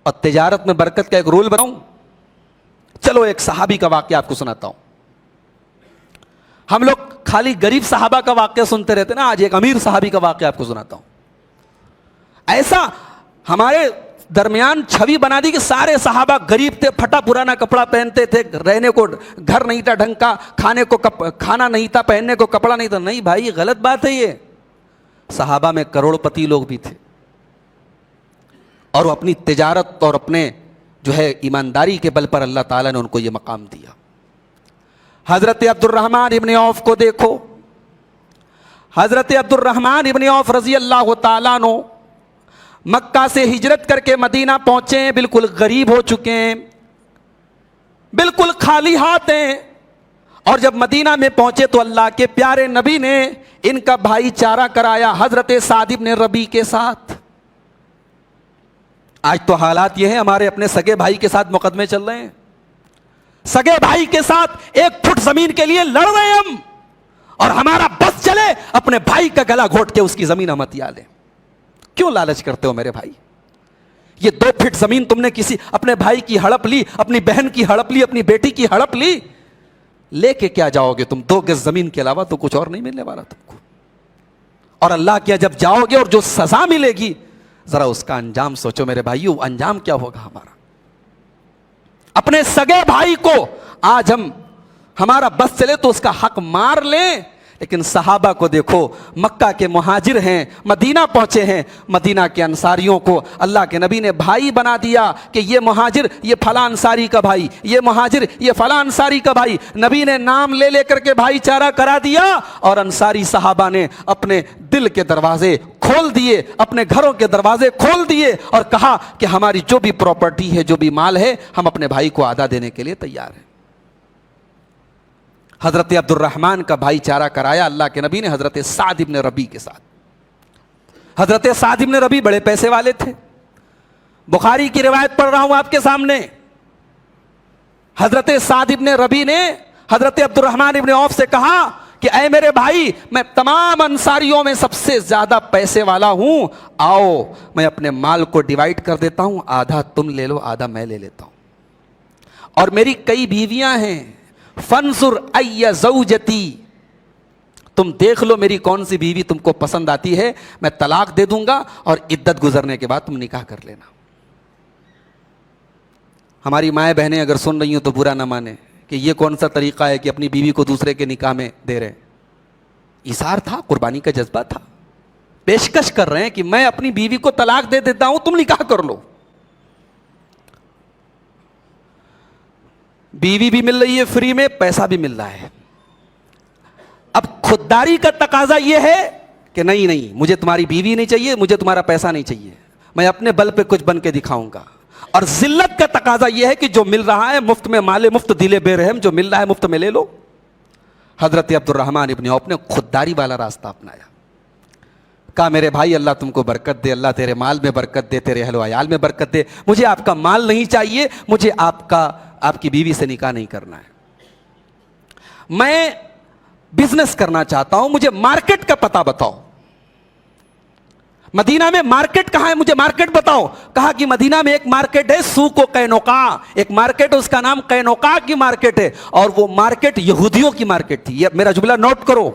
اور تجارت میں برکت کا ایک رول بناؤں؟ چلو ایک صحابی کا واقعہ آپ کو سناتا ہوں. ہم لوگ خالی غریب صحابہ کا واقعہ سنتے رہتے نا, آج ایک امیر صحابی کا واقعہ آپ کو سناتا ہوں. ایسا ہمارے درمیان چھوی بنا دی کہ سارے صحابہ غریب تھے, پھٹا پرانا کپڑا پہنتے تھے, رہنے کو گھر نہیں تھا ڈھنگ کا, کھانا نہیں تھا, پہننے کو کپڑا نہیں تھا. نہیں بھائی, غلط بات ہے یہ. صحابہ میں کروڑ پتی لوگ بھی تھے, اور وہ اپنی تجارت اور اپنے جو ہے ایمانداری کے بل پر اللہ تعالیٰ نے ان کو یہ مقام دیا. حضرت عبد الرحمن ابن عوف کو دیکھو. حضرت عبد الرحمن ابن عوف رضی اللہ تعالیٰ عنہ مکہ سے ہجرت کر کے مدینہ پہنچے ہیں, بالکل غریب ہو چکے ہیں, بالکل خالی ہاتھ ہیں. اور جب مدینہ میں پہنچے تو اللہ کے پیارے نبی نے ان کا بھائی چارہ کرایا حضرت سعد ابن ربیع کے ساتھ. آج تو حالات یہ ہیں, ہمارے اپنے سگے بھائی کے ساتھ مقدمے چل رہے ہیں, سگے بھائی کے ساتھ 1 فٹ زمین کے لیے لڑ رہے ہیں ہم, اور ہمارا بس چلے اپنے بھائی کا گلا گھونٹ کے اس کی زمین ہم ہتھیا لیں. کیوں لالچ کرتے ہو میرے بھائی؟ یہ 2 فٹ زمین تم نے کسی اپنے بھائی کی ہڑپ لی, اپنی بہن کی ہڑپ لی, اپنی بیٹی کی ہڑپ لی, لے کے کیا جاؤ گے تم؟ 2 گز زمین کے علاوہ تو کچھ اور نہیں ملنے والا تم کو. اور اللہ کیا جب جاؤ گے اور جو سزا ملے گی, ذرا اس کا انجام سوچو میرے بھائیو. انجام کیا ہوگا ہمارا؟ اپنے سگے بھائی کو آج ہمارا بس چلے تو اس کا حق مار لیں. لیکن صحابہ کو دیکھو, مکہ کے مہاجر ہیں, مدینہ پہنچے ہیں, مدینہ کے انصاریوں کو اللہ کے نبی نے بھائی بنا دیا کہ یہ مہاجر یہ فلاں انصاری کا بھائی, یہ مہاجر یہ فلاں انصاری کا بھائی. نبی نے نام لے لے کر کے بھائی چارہ کرا دیا, اور انصاری صحابہ نے اپنے دل کے دروازے کھول دیے, اپنے گھروں کے دروازے کھول دیے, اور کہا کہ ہماری جو بھی پراپرٹی ہے, جو بھی مال ہے, ہم اپنے بھائی کو آدھا دینے کے لیے تیار ہیں. حضرت عبد الرحمن کا بھائی چارہ کرایا اللہ کے نبی نے حضرت سعد ابن ربیع کے ساتھ. حضرت سعد ابن ربیع بڑے پیسے والے تھے. بخاری کی روایت پڑھ رہا ہوں آپ کے سامنے. حضرت سعد ابن ربیع نے حضرت عبد الرحمن ابن عوف سے کہا کہ اے میرے بھائی, میں تمام انصاریوں میں سب سے زیادہ پیسے والا ہوں, آؤ میں اپنے مال کو ڈیوائیڈ کر دیتا ہوں, آدھا تم لے لو, آدھا میں لے لیتا ہوں. اور میری کئی بیویاں ہیں, فانظر ای زوجتی, تم دیکھ لو میری کون سی بیوی تم کو پسند آتی ہے, میں طلاق دے دوں گا, اور عدت گزرنے کے بعد تم نکاح کر لینا. ہماری مائیں بہنیں اگر سن رہی ہوں تو برا نہ مانے کہ یہ کون سا طریقہ ہے کہ اپنی بیوی کو دوسرے کے نکاح میں دے رہے ہیں. ایثار تھا, قربانی کا جذبہ تھا, پیشکش کر رہے ہیں کہ میں اپنی بیوی کو طلاق دے دیتا ہوں, تم نکاح کر لو. بیوی بھی مل رہی ہے فری میں, پیسہ بھی مل رہا ہے. اب خودداری کا تقاضا یہ ہے کہ نہیں مجھے تمہاری بیوی نہیں چاہیے, مجھے تمہارا پیسہ نہیں چاہیے, میں اپنے بل پہ کچھ بن کے دکھاؤں گا. اور ذلت کا تقاضا یہ ہے کہ جو مل رہا ہے مفت میں, مال مفت دل بے رحم, جو مل رہا ہے مفت میں لے لو. حضرت عبد الرحمن ابن عوف نے خودداری والا راستہ اپنایا. کہا میرے بھائی اللہ تم کو برکت دے, اللہ تیرے مال میں برکت دے, تیرے اہل و عیال میں برکت دے, مجھے آپ کا مال نہیں چاہیے, مجھے آپ کی بیوی سے نکاح نہیں کرنا ہے, میں بزنس کرنا چاہتا ہوں, مجھے مارکیٹ کا پتہ بتاؤ. مدینہ میں مارکیٹ کہاں ہے, مجھے مارکیٹ بتاؤ. کہا کہ مدینہ میں ایک مارکیٹ ہے سوق و قینوقاع, ایک مارکیٹ ہے اس کا نام قینوقاع کی مارکیٹ ہے, اور وہ مارکیٹ یہودیوں کی مارکیٹ تھی. یہ میرا جملہ نوٹ کرو.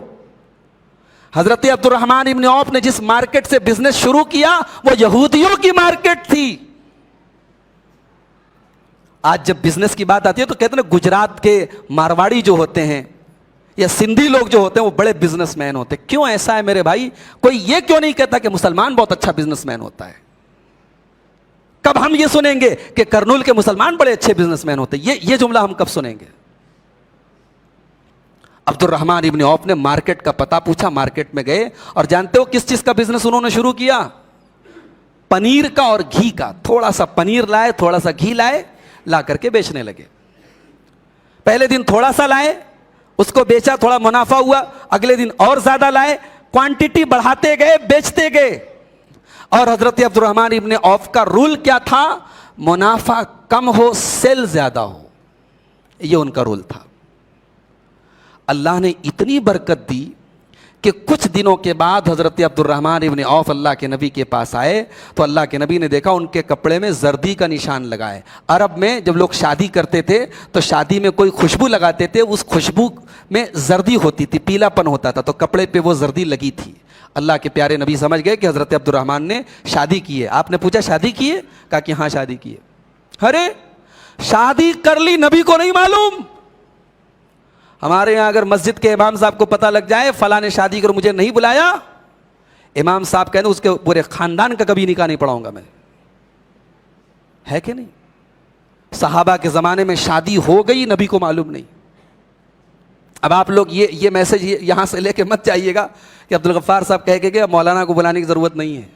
حضرت عبد الرحمن ابن عوف نے جس مارکیٹ سے بزنس شروع کیا وہ یہودیوں کی مارکیٹ تھی. آج جب بزنس کی بات آتی ہے تو کہتے ہیں گجرات کے مارواڑی جو ہوتے ہیں یا سندھی لوگ جو ہوتے ہیں وہ بڑے بزنس مین ہوتے ہیں. کیوں ایسا ہے میرے بھائی؟ کوئی یہ کیوں نہیں کہتا کہ مسلمان بہت اچھا بزنس مین ہوتا ہے؟ کب ہم یہ سنیں گے کہ کرنول کے مسلمان بڑے اچھے بزنس مین ہوتے ہیں؟ یہ جملہ ہم کب سنیں گے؟ عبد الرحمن ابن عوف نے مارکیٹ کا پتہ پوچھا, مارکیٹ میں گئے, اور جانتے ہو کس چیز کا بزنس انہوں نے شروع کیا؟ پنیر کا اور گھی کا. تھوڑا سا پنیر لائے, تھوڑا سا گھی لائے, لا کر کے بیچنے لگے. پہلے دن تھوڑا سا لائے, اس کو بیچا, تھوڑا منافع ہوا, اگلے دن اور زیادہ لائے, کوانٹٹی بڑھاتے گئے, بیچتے گئے. اور حضرت عبد الرحمن ابن عوف کا رول کیا تھا؟ منافع کم ہو, سیل زیادہ ہو, یہ ان کا رول تھا. اللہ نے اتنی برکت دی کہ کچھ دنوں کے بعد حضرت عبد الرحمن ابن عوف اللہ کے نبی کے پاس آئے تو اللہ کے نبی نے دیکھا ان کے کپڑے میں زردی کا نشان لگا ہے. عرب میں جب لوگ شادی کرتے تھے تو شادی میں کوئی خوشبو لگاتے تھے, اس خوشبو میں زردی ہوتی تھی, پیلا پن ہوتا تھا, تو کپڑے پہ وہ زردی لگی تھی. اللہ کے پیارے نبی سمجھ گئے کہ حضرت عبد الرحمن نے شادی کی ہے. آپ نے پوچھا شادی کی ہے؟ کہا کہ ہاں شادی کی ہے. ارے شادی کر لی, نبی کو نہیں معلوم. ہمارے یہاں اگر مسجد کے امام صاحب کو پتہ لگ جائے فلاں نے شادی کر مجھے نہیں بلایا, امام صاحب کہتے اس کے پورے خاندان کا کبھی نکاح نہیں پڑھاؤں گا میں. ہے کہ نہیں؟ صحابہ کے زمانے میں شادی ہو گئی, نبی کو معلوم نہیں. اب آپ لوگ یہ میسج یہاں سے لے کے مت جائیے گا کہ عبدالغفار صاحب کہہ کے کہ مولانا کو بلانے کی ضرورت نہیں ہے.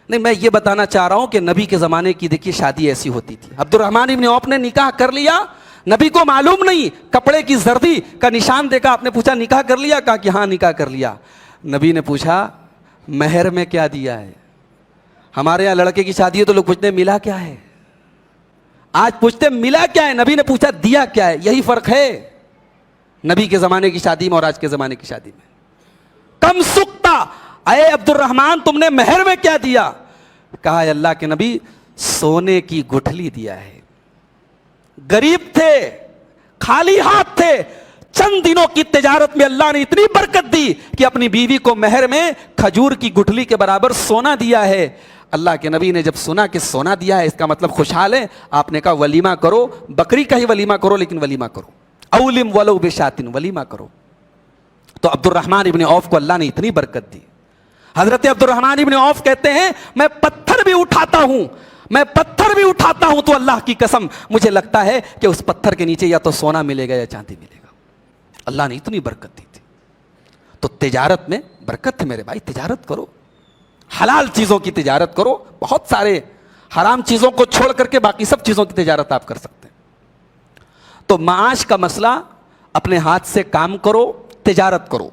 نہیں, میں یہ بتانا چاہ رہا ہوں کہ نبی کے زمانے کی دیکھیے شادی ایسی ہوتی تھی. عبد الرحمن ابن عوف نے نکاح کر لیا, نبی کو معلوم نہیں, کپڑے کی زردی کا نشان دیکھا. آپ نے پوچھا نکاح کر لیا؟ کہا کہ ہاں نکاح کر لیا. نبی نے پوچھا مہر میں کیا دیا ہے؟ ہمارے یہاں لڑکے کی شادی ہے تو لوگ پوچھتے ہیں ملا کیا ہے, آج پوچھتے ہیں ملا کیا ہے, نبی نے پوچھا دیا کیا ہے. یہی فرق ہے نبی کے زمانے کی شادی میں اور آج کے زمانے کی شادی میں. کم سکتا, اے عبد الرحمن تم نے مہر میں کیا دیا؟ کہا اللہ کے نبی سونے کی گٹھلی دیا ہے. غریب تھے, خالی ہاتھ تھے, چند دنوں کی تجارت میں اللہ نے اتنی برکت دی کہ اپنی بیوی کو مہر میں کھجور کی گٹھلی کے برابر سونا دیا ہے. اللہ کے نبی نے جب سنا کہ سونا دیا ہے اس کا مطلب خوشحال ہے, آپ نے کہا ولیمہ کرو, بکری کا ہی ولیمہ کرو لیکن ولیمہ کرو, اولم ولو بشاتن, ولیمہ کرو. تو عبد الرحمن ابن عوف کو اللہ نے اتنی برکت دی. حضرت عبد الرحمن ابن عوف کہتے ہیں میں پتھر بھی اٹھاتا ہوں, میں پتھر بھی اٹھاتا ہوں تو اللہ کی قسم مجھے لگتا ہے کہ اس پتھر کے نیچے یا تو سونا ملے گا یا چاندی ملے گا. اللہ نے اتنی برکت دی تھی. تو تجارت میں برکت ہے میرے بھائی, تجارت کرو, حلال چیزوں کی تجارت کرو. بہت سارے حرام چیزوں کو چھوڑ کر کے باقی سب چیزوں کی تجارت آپ کر سکتے ہیں. تو معاش کا مسئلہ, اپنے ہاتھ سے کام کرو, تجارت کرو.